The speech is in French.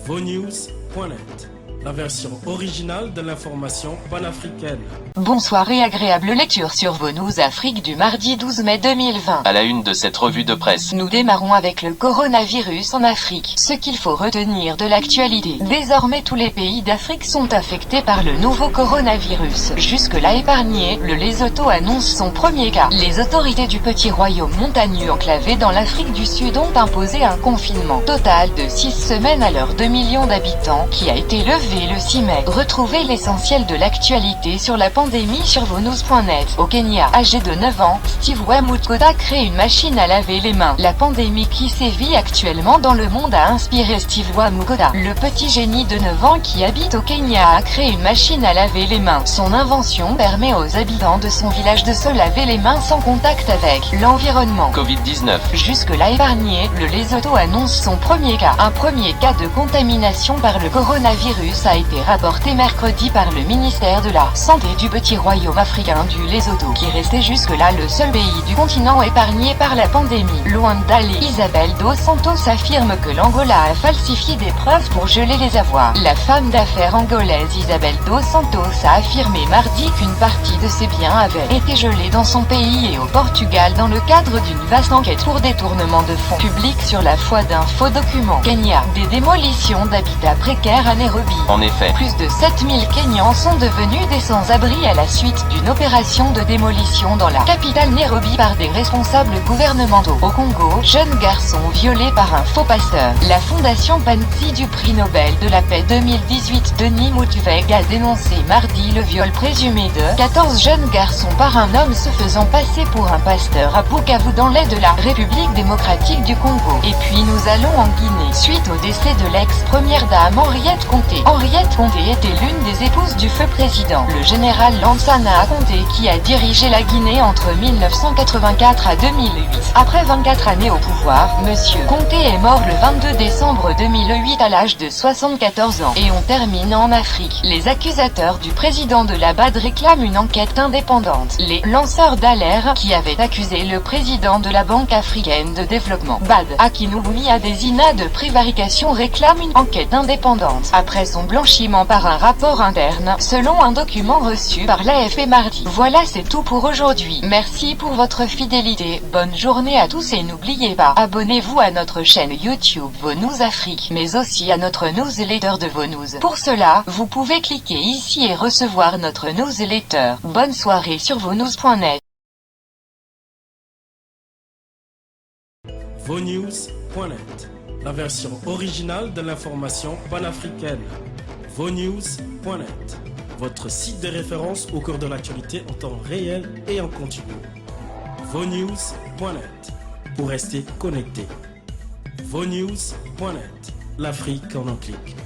VONews.net, la version originale de l'information panafricaine. Bonsoir et agréable lecture sur VONews Afrique du mardi 12 mai 2020. À la une de cette revue de presse. Nous démarrons avec le coronavirus en Afrique. Ce qu'il faut retenir de l'actualité. Désormais tous les pays d'Afrique sont affectés par le nouveau coronavirus. Jusque-là épargné, le Lesotho annonce son premier cas. Les autorités du petit royaume montagneux enclavé dans l'Afrique du Sud ont imposé un confinement total de 6 semaines à leurs 2 millions d'habitants, qui a été levé le 6 mai. Retrouvez l'essentiel de l'actualité sur la pandémie sur VONews.net. Au Kenya, âgé de 9 ans, Steve Wamutkoda crée une machine à laver les mains. La pandémie qui sévit actuellement dans le monde a inspiré Steve Wamutkoda. Le petit génie de 9 ans qui habite au Kenya a créé une machine à laver les mains. Son invention permet aux habitants de son village de se laver les mains sans contact avec l'environnement. Covid-19. Jusque-là épargné, le Lesotho annonce son premier cas. Un premier cas de contamination par le coronavirus a été rapporté mercredi par le ministère de la Santé du petit royaume africain du Lesotho, qui restait jusque-là le seul pays du continent épargné par la pandémie. Loin d'aller, Isabel dos Santos affirme que l'Angola a falsifié des preuves pour geler les avoirs. La femme d'affaires angolaise Isabel dos Santos a affirmé mardi qu'une partie de ses biens avait été gelée dans son pays et au Portugal dans le cadre d'une vaste enquête pour détournement de fonds publics sur la foi d'un faux document. Kenya, des démolitions d'habitats précaires à Nairobi. En effet, Plus de 7000 Kenyans sont devenus des sans-abri à la suite d'une opération de démolition dans la capitale Nairobi par des responsables gouvernementaux. Au Congo, jeune garçon violé par un faux pasteur. La fondation Panzi du prix Nobel de la paix 2018 Denis Mukwege a dénoncé mardi le viol présumé de 14 jeunes garçons par un homme se faisant passer pour un pasteur à Bukavu dans l'est de la République démocratique du Congo. Et puis nous allons en Guinée. Suite au décès de l'ex-première dame Henriette Conté. Henriette Conté était l'une des épouses du feu président, le général Lansana Conté, qui a dirigé la Guinée entre 1984 à 2008. Après 24 années au pouvoir, Monsieur Conté est mort le 22 décembre 2008 à l'âge de 74 ans. Et on termine en Afrique. Les accusateurs du président de la BAD réclament une enquête indépendante. Les lanceurs d'alerte qui avaient accusé le président de la Banque africaine de développement BAD, Akinwumi Adesina, de prévarication réclament une enquête indépendante après son blanchiment par un rapport interne, selon un document reçu par l'AFP mardi. Voilà, c'est tout pour aujourd'hui. Merci pour votre fidélité. Bonne journée à tous et n'oubliez pas, abonnez-vous à notre chaîne YouTube VONews Afrique, mais aussi à notre newsletter de VONews. Pour cela, vous pouvez cliquer ici et recevoir notre newsletter. Bonne soirée sur VONews.net. VONews.net, la version originale de l'information panafricaine. VONews.net, votre site de référence au cours de l'actualité en temps réel et en continu. VONews.net, pour rester connecté. VONews.net, l'Afrique en un clic.